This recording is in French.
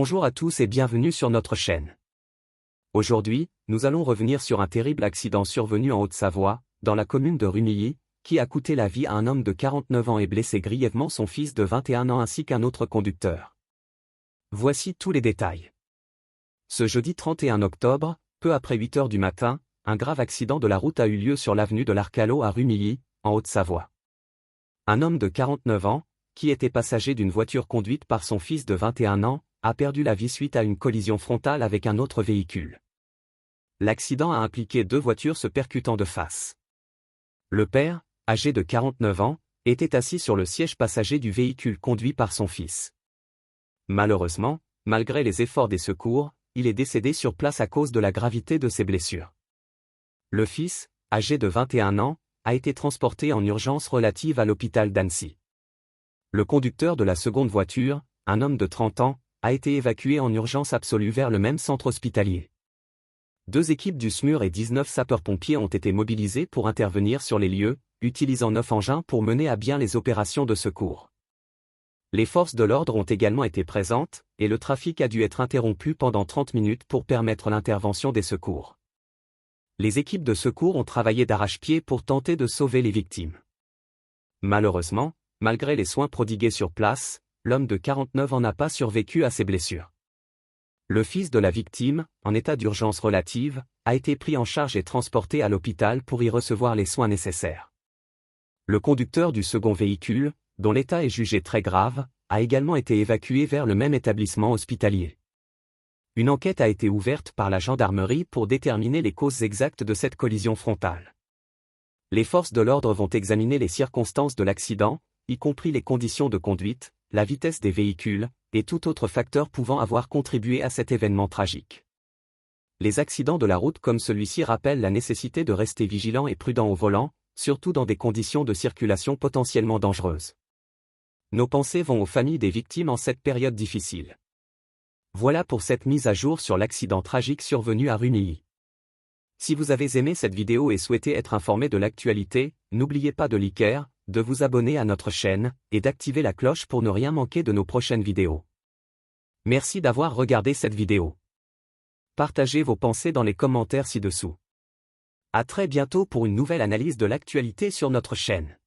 Bonjour à tous et bienvenue sur notre chaîne. Aujourd'hui, nous allons revenir sur un terrible accident survenu en Haute-Savoie, dans la commune de Rumilly, qui a coûté la vie à un homme de 49 ans et blessé grièvement son fils de 21 ans ainsi qu'un autre conducteur. Voici tous les détails. Ce jeudi 31 octobre, peu après 8 heures du matin, un grave accident de la route a eu lieu sur l'avenue de l'Arcalo à Rumilly, en Haute-Savoie. Un homme de 49 ans, qui était passager d'une voiture conduite par son fils de 21 ans, a perdu la vie suite à une collision frontale avec un autre véhicule. L'accident a impliqué deux voitures se percutant de face. Le père, âgé de 49 ans, était assis sur le siège passager du véhicule conduit par son fils. Malheureusement, malgré les efforts des secours, il est décédé sur place à cause de la gravité de ses blessures. Le fils, âgé de 21 ans, a été transporté en urgence relative à l'hôpital d'Annecy. Le conducteur de la seconde voiture, un homme de 30 ans, a été évacué en urgence absolue vers le même centre hospitalier. Deux équipes du SMUR et 19 sapeurs-pompiers ont été mobilisés pour intervenir sur les lieux, utilisant 9 engins pour mener à bien les opérations de secours. Les forces de l'ordre ont également été présentes, et le trafic a dû être interrompu pendant 30 minutes pour permettre l'intervention des secours. Les équipes de secours ont travaillé d'arrache-pied pour tenter de sauver les victimes. Malheureusement, malgré les soins prodigués sur place, l'homme de 49 ans n'a pas survécu à ses blessures. Le fils de la victime, en état d'urgence relative, a été pris en charge et transporté à l'hôpital pour y recevoir les soins nécessaires. Le conducteur du second véhicule, dont l'état est jugé très grave, a également été évacué vers le même établissement hospitalier. Une enquête a été ouverte par la gendarmerie pour déterminer les causes exactes de cette collision frontale. Les forces de l'ordre vont examiner les circonstances de l'accident, y compris les conditions de conduite, la vitesse des véhicules, et tout autre facteur pouvant avoir contribué à cet événement tragique. Les accidents de la route comme celui-ci rappellent la nécessité de rester vigilant et prudent au volant, surtout dans des conditions de circulation potentiellement dangereuses. Nos pensées vont aux familles des victimes en cette période difficile. Voilà pour cette mise à jour sur l'accident tragique survenu à Rumilly. Si vous avez aimé cette vidéo et souhaitez être informé de l'actualité, n'oubliez pas de liker, de vous abonner à notre chaîne, et d'activer la cloche pour ne rien manquer de nos prochaines vidéos. Merci d'avoir regardé cette vidéo. Partagez vos pensées dans les commentaires ci-dessous. À très bientôt pour une nouvelle analyse de l'actualité sur notre chaîne.